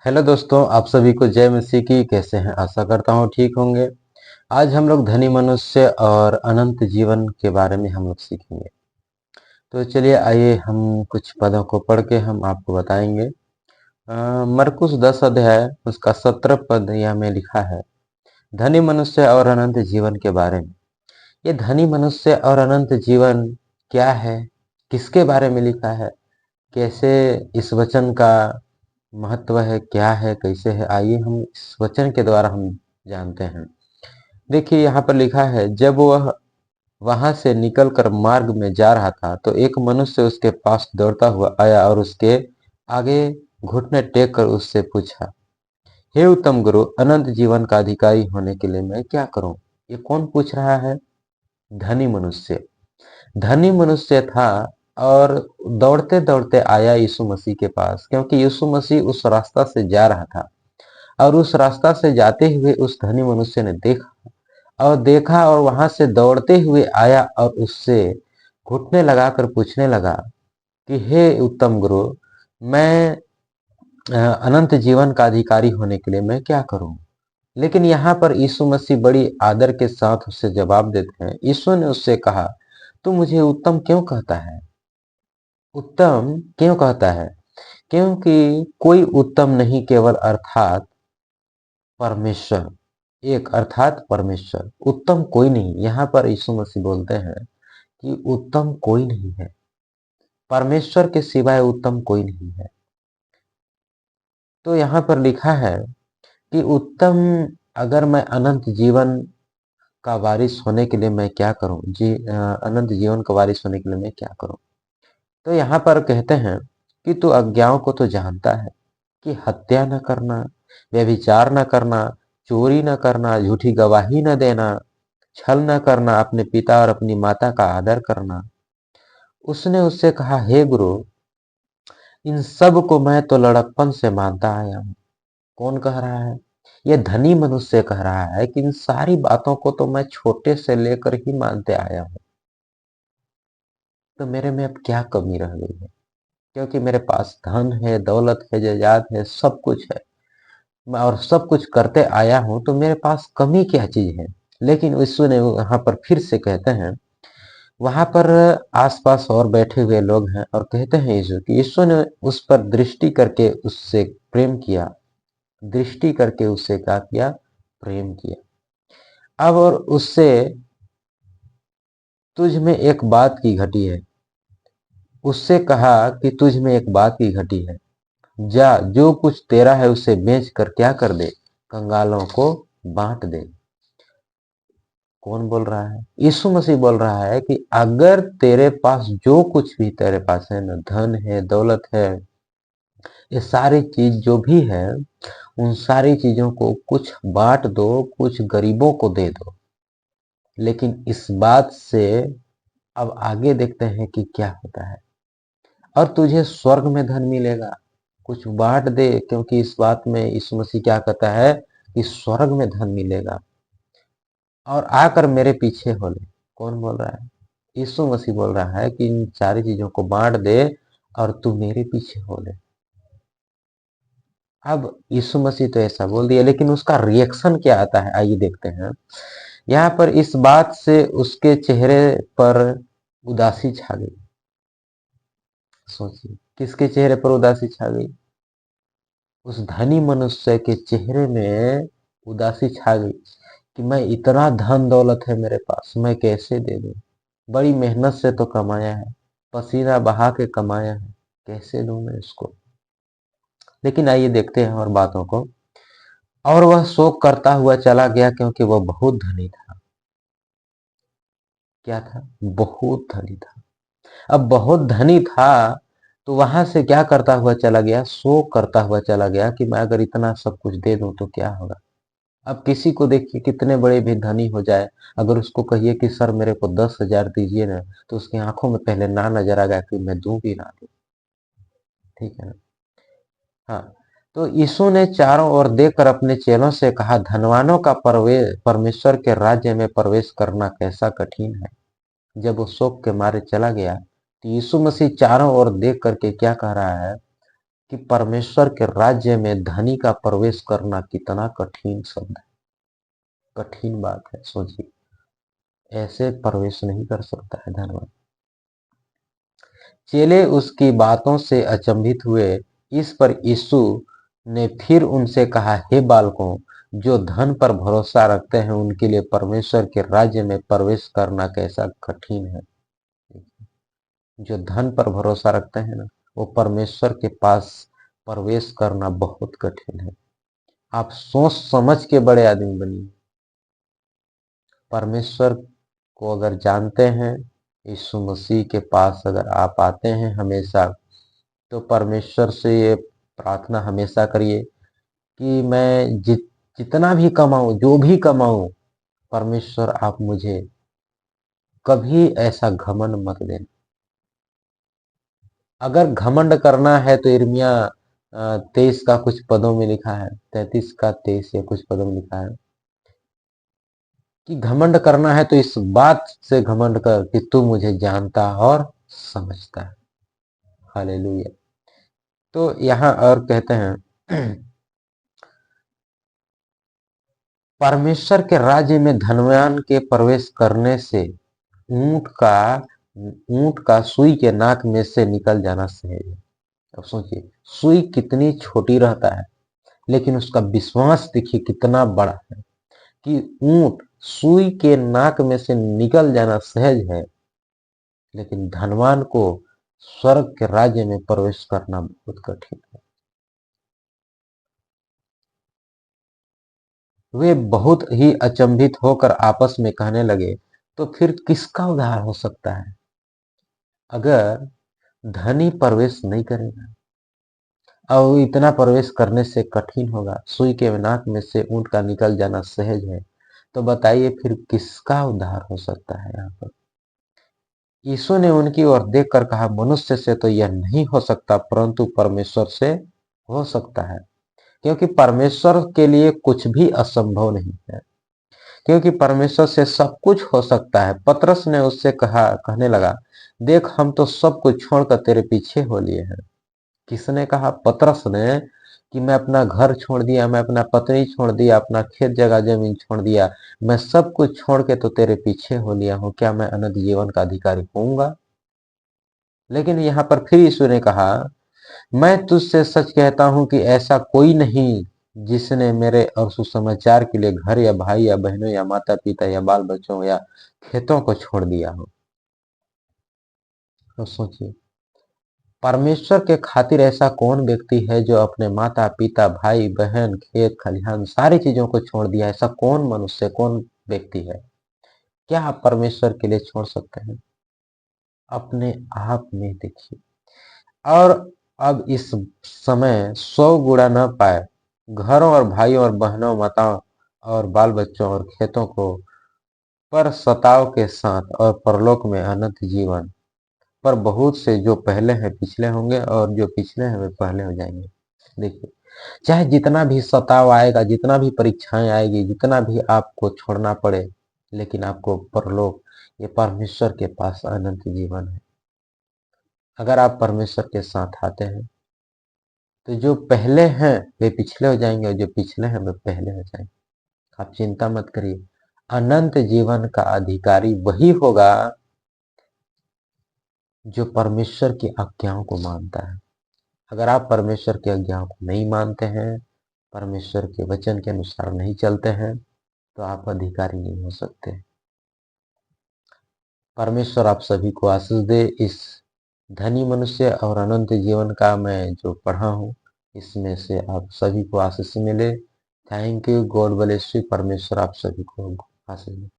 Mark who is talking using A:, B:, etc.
A: Hello दोस्तों, आप सभी को जय मसीह की। कैसे हैं? आशा करता हूँ ठीक होंगे। आज हम लोग धनी मनुष्य और अनंत जीवन के बारे में हम लोग सीखेंगे। तो चलिए आइए हम कुछ पदों को पढ़ के हम आपको बताएंगे। मरकुस 10 अध्याय उसका 17 पद यह में लिखा है, धनी मनुष्य और अनंत जीवन के बारे में। ये धनी मनुष्य और अनंत जीवन क्या है? किसके बारे में लिखा है? कैसे इस वचन का महत्व है, क्या है, कैसे है? आइए हम इस वचन के द्वारा हम जानते हैं। देखिए यहाँ पर लिखा है, जब वह वहां से निकलकर मार्ग में जा रहा था तो एक मनुष्य उसके पास दौड़ता हुआ आया और उसके आगे घुटने टेक कर उससे पूछा, हे उत्तम गुरु, अनंत जीवन का अधिकारी होने के लिए मैं क्या करूं? ये कौन पूछ रहा है? धनी मनुष्य। धनी मनुष्य था और दौड़ते दौड़ते आया यीशु मसीह के पास, क्योंकि यीशु मसीह उस रास्ता से जा रहा था। और उस रास्ता से जाते हुए उस धनी मनुष्य ने देखा और वहां से दौड़ते हुए आया और उससे घुटने लगाकर पूछने लगा कि हे उत्तम गुरु, मैं अनंत जीवन का अधिकारी होने के लिए मैं क्या करूं? लेकिन यहाँ पर यीशु मसीह बड़ी आदर के साथ उससे जवाब देते हैं। यीशु ने उससे कहा, तू मुझे उत्तम क्यों कहता है? उत्तम क्यों कहता है? क्योंकि कोई उत्तम नहीं, केवल अर्थात परमेश्वर एक, अर्थात परमेश्वर। उत्तम कोई नहीं। यहाँ पर यीशु मसीह बोलते हैं कि उत्तम कोई नहीं है, परमेश्वर के सिवाय उत्तम कोई नहीं है। तो यहाँ पर लिखा है कि उत्तम, अगर मैं अनंत जीवन का वारिस होने के लिए मैं क्या करूं? अनंत जीवन का वारिस होने के लिए मैं क्या करूं? तो यहाँ पर कहते हैं कि तू आज्ञाओं को तो जानता है कि हत्या न करना, व्यभिचार न करना, चोरी न करना, झूठी गवाही न देना, छल न करना, अपने पिता और अपनी माता का आदर करना। उसने उससे कहा, हे गुरु, इन सब को मैं तो लड़कपन से मानता आया हूँ। कौन कह रहा है? यह धनी मनुष्य कह रहा है कि इन सारी बातों को तो मैं छोटे से लेकर ही मानते आया हूँ। तो मेरे में अब क्या कमी रह गई है? क्योंकि मेरे पास धन है, दौलत है, जायदाद है, सब कुछ है, मैं और सब कुछ करते आया हूं, तो मेरे पास कमी क्या चीज है? लेकिन यीशु ने यहाँ पर फिर से कहते हैं, वहां पर आसपास और बैठे हुए लोग हैं और कहते हैं यीशु कि यीशु ने उस पर दृष्टि करके उससे प्रेम किया। दृष्टि करके उससे क्या किया? प्रेम किया। अब और उससे, तुझ में एक बात की घटी है। उससे कहा कि तुझ में एक बात की घटी है, जा, जो कुछ तेरा है उसे बेच कर क्या कर दे? कंगालों को बांट दे। कौन बोल रहा है? यीशु मसीह बोल रहा है कि अगर तेरे पास जो कुछ भी तेरे पास है ना, धन है, दौलत है, ये सारी चीज जो भी है, उन सारी चीजों को कुछ बांट दो, कुछ गरीबों को दे दो। लेकिन इस बात से अब आगे देखते हैं कि क्या होता है। और तुझे स्वर्ग में धन मिलेगा। कुछ बांट दे, क्योंकि इस बात में यीशु मसीह क्या कहता है कि स्वर्ग में धन मिलेगा। और आकर मेरे पीछे हो ले। कौन बोल रहा है? यीशु मसीह बोल रहा है कि इन सारी चीजों को बांट दे और तू मेरे पीछे हो ले। अब यीशु मसीह तो ऐसा बोल दिया, लेकिन उसका रिएक्शन क्या आता है? आइए देखते हैं। यहाँ पर इस बात से उसके चेहरे पर उदासी छा गई। सोचिए, किसके चेहरे पर उदासी छा गई? उस धनी मनुष्य के चेहरे में उदासी छा गई कि मैं, इतना धन दौलत है मेरे पास, मैं कैसे दे दूं? बड़ी मेहनत से तो कमाया है, पसीना बहा के कमाया है, कैसे दूं मैं इसको? लेकिन आइए देखते हैं और बातों को। और वह शोक करता हुआ चला गया, क्योंकि वह बहुत धनी था। क्या था? बहुत धनी था। अब बहुत धनी था, तो वहां से क्या करता हुआ चला गया? शोक करता हुआ चला गया कि मैं अगर इतना सब कुछ दे दूं तो क्या होगा? अब किसी को देखिए, कितने बड़े भी धनी हो जाए, अगर उसको कहिए कि सर मेरे को 10,000 दीजिए ना, तो उसकी आंखों में पहले ना नजर आ गया कि मैं दूं भी ना दूं। ठीक है ना? हाँ। तो यीशु ने चारों ओर देखकर अपने चेलों से कहा, धनवानों का प्रवेश, परमेश्वर के राज्य में प्रवेश करना कैसा कठिन है। जब वो शोक के मारे चला गया, तो यीशु मसीह चारों ओर देख करके क्या कह रहा है? कि परमेश्वर के राज्य में धनी का प्रवेश करना कितना कठिन शब्द है, कठिन बात है। सोचिए, ऐसे प्रवेश नहीं कर सकता है धनवान। चेले उसकी बातों से अचंभित हुए। इस पर यीशु ने फिर उनसे कहा, हे बालकों, जो धन पर भरोसा रखते हैं उनके लिए परमेश्वर के राज्य में प्रवेश करना कैसा कठिन है। जो धन पर भरोसा रखते हैं ना, वो परमेश्वर के पास प्रवेश करना बहुत कठिन है। आप सोच समझ के बड़े आदमी बनिए। परमेश्वर को अगर जानते हैं, यीशु मसीह के पास अगर आप आते हैं हमेशा, तो परमेश्वर से ये प्रार्थना हमेशा करिए कि मैं जितना भी कमाऊं, जो भी कमाऊं, परमेश्वर आप मुझे कभी ऐसा घमंड मत देना। अगर घमंड करना है तो यिर्मयाह 23 का कुछ पदों में लिखा है, 33 का 23 या कुछ पदों में लिखा है कि घमंड करना है तो इस बात से घमंड कर कि तू मुझे जानता और समझता है। हालेलुया। तो यहाँ और कहते हैं परमेश्वर के राज्य में धनवान के प्रवेश करने से ऊंट का ऊंट का सुई के नाक में से निकल जाना सहज है। अब सोचिए, सुई कितनी छोटी रहता है, लेकिन उसका विश्वास देखिए कितना बड़ा है कि ऊंट सुई के नाक में से निकल जाना सहज है, लेकिन धनवान को स्वर्ग के राज्य में प्रवेश करना बहुत कठिन है। वे बहुत ही अचंभित होकर आपस में कहने लगे, तो फिर किसका उद्धार हो सकता है? अगर धनी प्रवेश नहीं करेगा और इतना प्रवेश करने से कठिन होगा, सुई के नाक में से ऊंट का निकल जाना सहज है, तो बताइए फिर किसका उद्धार हो सकता है? यहाँ पर यीशु ने उनकी ओर देखकर कहा, मनुष्य से तो यह नहीं हो सकता, परंतु परमेश्वर से हो सकता है, क्योंकि परमेश्वर के लिए कुछ भी असंभव नहीं है। क्योंकि परमेश्वर से सब कुछ हो सकता है। पतरस ने उससे कहने लगा, देख हम तो सब कुछ छोड़कर तेरे पीछे हो लिए हैं। किसने कहा? पतरस ने, कि मैं अपना घर छोड़ दिया, मैं अपना पत्नी छोड़ दिया, अपना खेत जगह जमीन छोड़ दिया, मैं सब कुछ छोड़ के तो तेरे पीछे हो लिया हूं, क्या मैं अनंत जीवन का अधिकारी होऊंगा? लेकिन यहाँ पर फिर यीशु ने कहा, मैं तुझसे सच कहता हूं कि ऐसा कोई नहीं जिसने मेरे और सुसमाचार के लिए घर या भाई या बहनों या माता पिता या बाल बच्चों या खेतों को छोड़ दिया हो। तो सोचिए, परमेश्वर के खातिर ऐसा कौन व्यक्ति है जो अपने माता पिता भाई बहन खेत खलिहान सारी चीजों को छोड़ दिया? ऐसा कौन मनुष्य, कौन व्यक्ति है? क्या आप परमेश्वर के लिए छोड़ सकते हैं? अपने आप में देखिए। और अब इस समय 100 गुणा न पाए घरों और भाइयों और बहनों माताओं और बाल बच्चों और खेतों को पर सताव के साथ और परलोक में अनंत जीवन पर बहुत से जो पहले हैं पिछले होंगे और जो पिछले हैं वे पहले हो जाएंगे। देखिए, चाहे जितना भी सताव आएगा, जितना भी परीक्षाएं आएगी, जितना भी आपको छोड़ना पड़े, लेकिन आपको परलोक, ये परमेश्वर के पास अनंत जीवन है। अगर आप परमेश्वर के साथ आते हैं तो जो पहले हैं वे पिछले हो जाएंगे और जो पिछले हैं वे पहले हो जाएंगे। आप चिंता मत करिए। अनंत जीवन का अधिकारी वही होगा जो परमेश्वर की आज्ञाओं को मानता है। अगर आप परमेश्वर की आज्ञाओं को नहीं मानते हैं, परमेश्वर के वचन के अनुसार नहीं चलते हैं, तो आप अधिकारी नहीं हो सकते। परमेश्वर आप सभी को आशीष दे। इस धनी मनुष्य और अनंत जीवन का मैं जो पढ़ा हूँ, इसमें से आप सभी को आशीष मिले। Thank you. God bless you. परमेश्वर आप सभी को आशीष दे।